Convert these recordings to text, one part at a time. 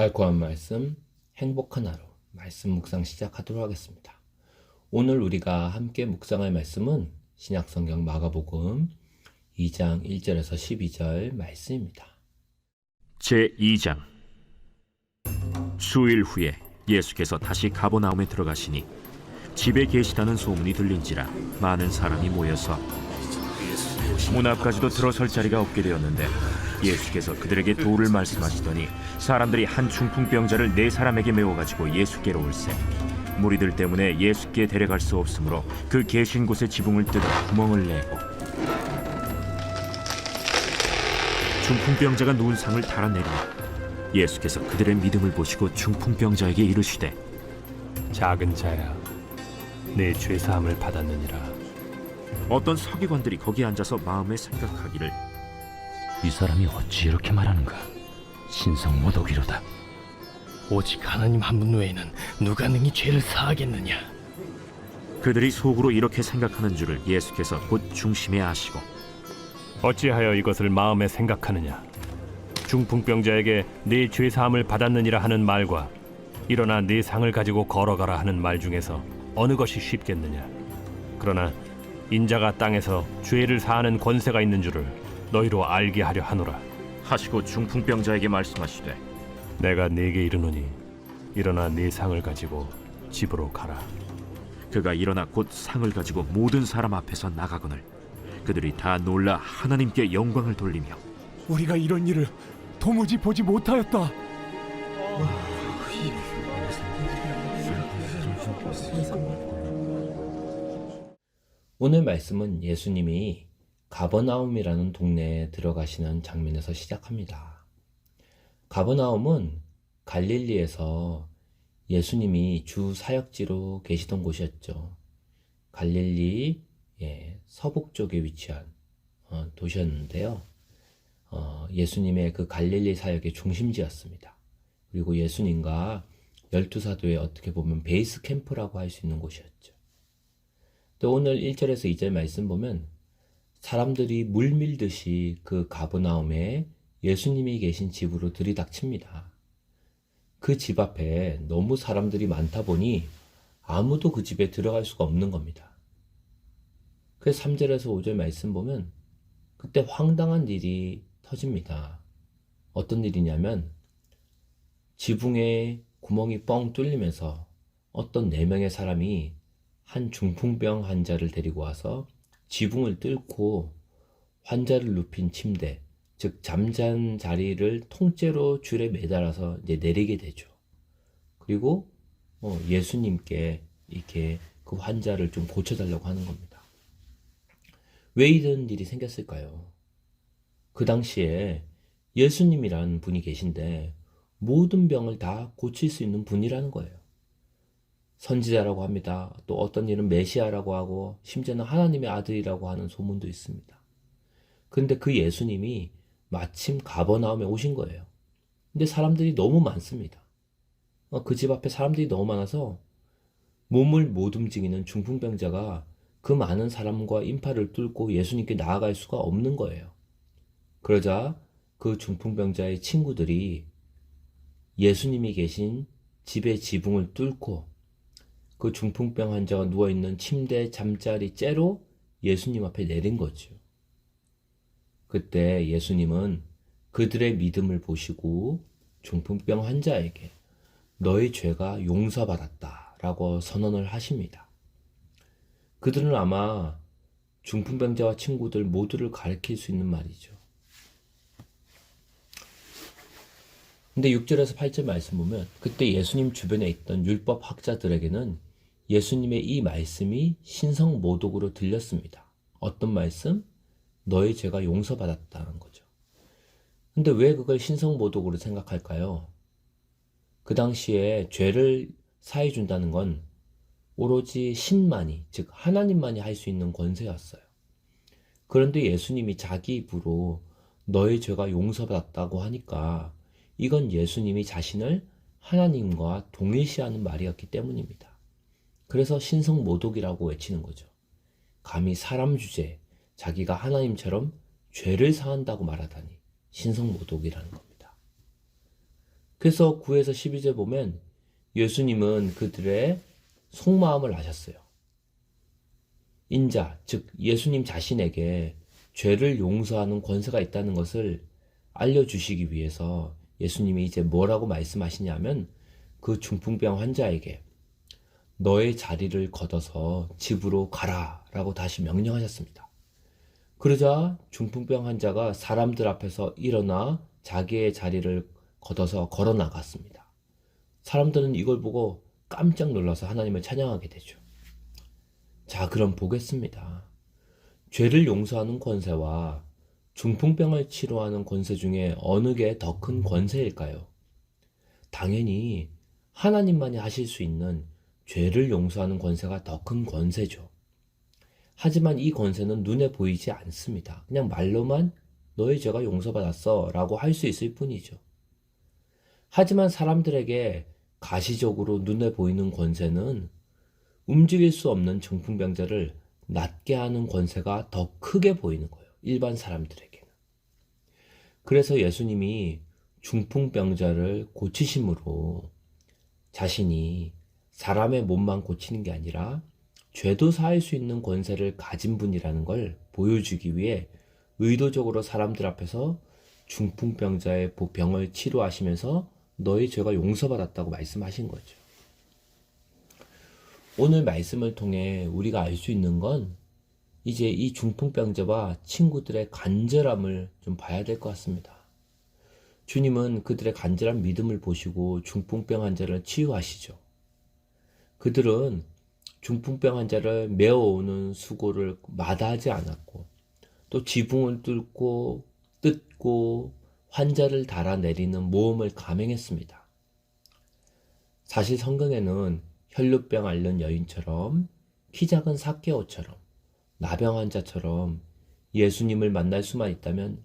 달콤한 말씀, 행복한 하루, 말씀 묵상 시작하도록 하겠습니다. 오늘 우리가 함께 묵상할 말씀은 신약성경 마가복음 2장 1절에서 12절 말씀입니다. 제2장. 수일 후에 예수께서 다시 가버나움에 들어가시니 집에 계시다는 소문이 들린지라 많은 사람이 모여서 문 앞까지도 들어설 자리가 없게 되었는데 예수께서 그들에게 도를 말씀하시더니 사람들이 한 중풍병자를 4사람에게 메워가지고 예수께로 올세 무리들 때문에 예수께 데려갈 수 없으므로 그 계신 곳에 지붕을 뜯어 구멍을 내고 중풍병자가 누운 상을 달아내리니 예수께서 그들의 믿음을 보시고 중풍병자에게 이르시되 작은 자야, 내 죄사함을 받았느니라. 어떤 서기관들이 거기 앉아서 마음에 생각하기를 이 사람이 어찌 이렇게 말하는가? 신성 모독이로다. 오직 하나님 한 분 외에는 누가 능히 죄를 사하겠느냐? 그들이 속으로 이렇게 생각하는 줄을 예수께서 곧 중심에 아시고 어찌하여 이것을 마음에 생각하느냐? 중풍병자에게 네 죄사함을 받았느니라 하는 말과 일어나 네 상을 가지고 걸어가라 하는 말 중에서 어느 것이 쉽겠느냐? 그러나 인자가 땅에서 죄를 사하는 권세가 있는 줄을 너희로 알게 하려 하노라. 하시고 중풍병자에게 말씀하시되 내가 네게 이르노니 일어나 네 상을 가지고 집으로 가라. 그가 일어나 곧 상을 가지고 모든 사람 앞에서 나가거늘 그들이 다 놀라 하나님께 영광을 돌리며 우리가 이런 일을 도무지 보지 못하였다. 오늘 말씀은 예수님이 가버나움이라는 동네에 들어가시는 장면에서 시작합니다. 가버나움은 갈릴리에서 예수님이 주 사역지로 계시던 곳이었죠. 갈릴리 서북 쪽에 위치한 도시였는데요. 예수님의 그 갈릴리 사역의 중심지였습니다. 그리고 예수님과 12사도의 어떻게 보면 베이스 캠프라고 할 수 있는 곳이었죠. 또 오늘 1절에서 2절 말씀 보면 사람들이 물밀듯이 그 가버나움에 예수님이 계신 집으로 들이닥칩니다. 그 집 앞에 너무 사람들이 많다 보니 아무도 그 집에 들어갈 수가 없는 겁니다. 그래서 3절에서 5절 말씀 보면 그때 황당한 일이 터집니다. 어떤 일이냐면 지붕에 구멍이 뻥 뚫리면서 어떤 4명의 사람이 한 중풍병 환자를 데리고 와서 지붕을 뚫고 환자를 눕힌 침대, 즉 잠잔 자리를 통째로 줄에 매달아서 이제 내리게 되죠. 그리고 예수님께 이렇게 그 환자를 좀 고쳐달라고 하는 겁니다. 왜 이런 일이 생겼을까요? 그 당시에 예수님이라는 분이 계신데 모든 병을 다 고칠 수 있는 분이라는 거예요. 선지자라고 합니다. 또 어떤 일은 메시아라고 하고 심지어는 하나님의 아들이라고 하는 소문도 있습니다. 그런데 그 예수님이 마침 가버나움에 오신 거예요. 근데 사람들이 너무 많습니다. 그 집 앞에 사람들이 너무 많아서 몸을 못 움직이는 중풍병자가 그 많은 사람과 인파를 뚫고 예수님께 나아갈 수가 없는 거예요. 그러자 그 중풍병자의 친구들이 예수님이 계신 집의 지붕을 뚫고 그 중풍병 환자가 누워있는 침대 잠자리 째로 예수님 앞에 내린 거죠. 그때 예수님은 그들의 믿음을 보시고 중풍병 환자에게 너의 죄가 용서받았다 라고 선언을 하십니다. 그들은 아마 중풍병자와 친구들 모두를 가리킬 수 있는 말이죠. 근데 6절에서 8절 말씀 보면 그때 예수님 주변에 있던 율법 학자들에게는 예수님의 이 말씀이 신성모독으로 들렸습니다. 어떤 말씀? 너의 죄가 용서받았다는 거죠. 근데 왜 그걸 신성모독으로 생각할까요? 그 당시에 죄를 사해준다는 건 오로지 신만이, 즉 하나님만이 할 수 있는 권세였어요. 그런데 예수님이 자기 입으로 너의 죄가 용서받았다고 하니까 이건 예수님이 자신을 하나님과 동일시하는 말이었기 때문입니다. 그래서 신성모독이라고 외치는 거죠. 감히 사람 주제에 자기가 하나님처럼 죄를 사한다고 말하다니 신성모독이라는 겁니다. 그래서 9에서 12절 보면 예수님은 그들의 속마음을 아셨어요. 인자, 즉 예수님 자신에게 죄를 용서하는 권세가 있다는 것을 알려주시기 위해서 예수님이 이제 뭐라고 말씀하시냐면 그 중풍병 환자에게 너의 자리를 걷어서 집으로 가라 라고 다시 명령하셨습니다. 그러자 중풍병 환자가 사람들 앞에서 일어나 자기의 자리를 걷어서 걸어 나갔습니다. 사람들은 이걸 보고 깜짝 놀라서 하나님을 찬양하게 되죠. 자, 그럼 보겠습니다. 죄를 용서하는 권세와 중풍병을 치료하는 권세 중에 어느 게 더 큰 권세일까요? 당연히 하나님만이 하실 수 있는 죄를 용서하는 권세가 더 큰 권세죠. 하지만 이 권세는 눈에 보이지 않습니다. 그냥 말로만 너의 죄가 용서받았어 라고 할 수 있을 뿐이죠. 하지만 사람들에게 가시적으로 눈에 보이는 권세는 움직일 수 없는 중풍병자를 낫게 하는 권세가 더 크게 보이는 거예요. 일반 사람들에게는. 그래서 예수님이 중풍병자를 고치심으로 자신이 사람의 몸만 고치는 게 아니라 죄도 사할 수 있는 권세를 가진 분이라는 걸 보여주기 위해 의도적으로 사람들 앞에서 중풍병자의 병을 치료하시면서 너의 죄가 용서받았다고 말씀하신 거죠. 오늘 말씀을 통해 우리가 알 수 있는 건 이제 이 중풍병자와 친구들의 간절함을 좀 봐야 될 것 같습니다. 주님은 그들의 간절한 믿음을 보시고 중풍병 환자를 치유하시죠. 그들은 중풍병 환자를 메어오는 수고를 마다하지 않았고 또 지붕을 뜯고 환자를 달아내리는 모험을 감행했습니다. 사실 성경에는 혈루병 앓는 여인처럼 키 작은 삭개오처럼 나병 환자처럼 예수님을 만날 수만 있다면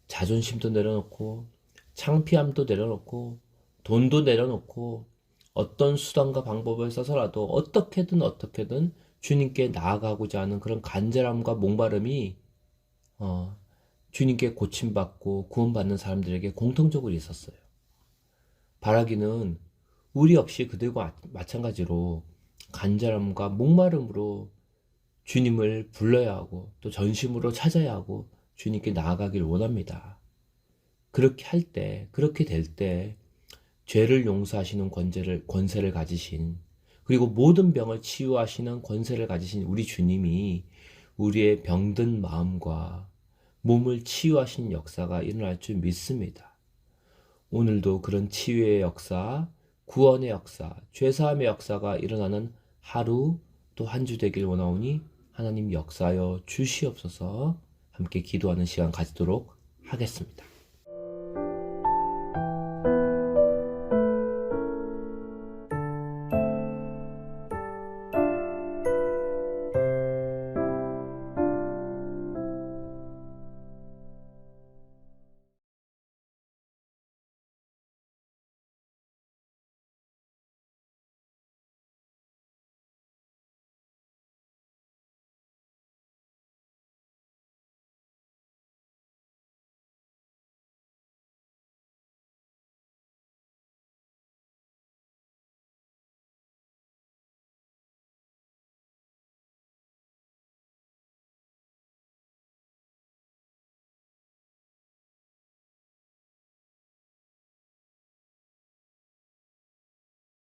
자존심도 내려놓고 창피함도 내려놓고 돈도 내려놓고 어떤 수단과 방법을 써서라도 어떻게든 주님께 나아가고자 하는 그런 간절함과 목마름이 주님께 고침받고 구원받는 사람들에게 공통적으로 있었어요. 바라기는 우리 역시 그들과 마찬가지로 간절함과 목마름으로 주님을 불러야 하고 또 전심으로 찾아야 하고 주님께 나아가길 원합니다. 그렇게 될 때 죄를 용서하시는 권세를 가지신 그리고 모든 병을 치유하시는 권세를 가지신 우리 주님이 우리의 병든 마음과 몸을 치유하시는 역사가 일어날 줄 믿습니다. 오늘도 그런 치유의 역사, 구원의 역사, 죄사함의 역사가 일어나는 하루 또 한 주 되길 원하오니 하나님 역사하여 주시옵소서. 함께 기도하는 시간 가지도록 하겠습니다.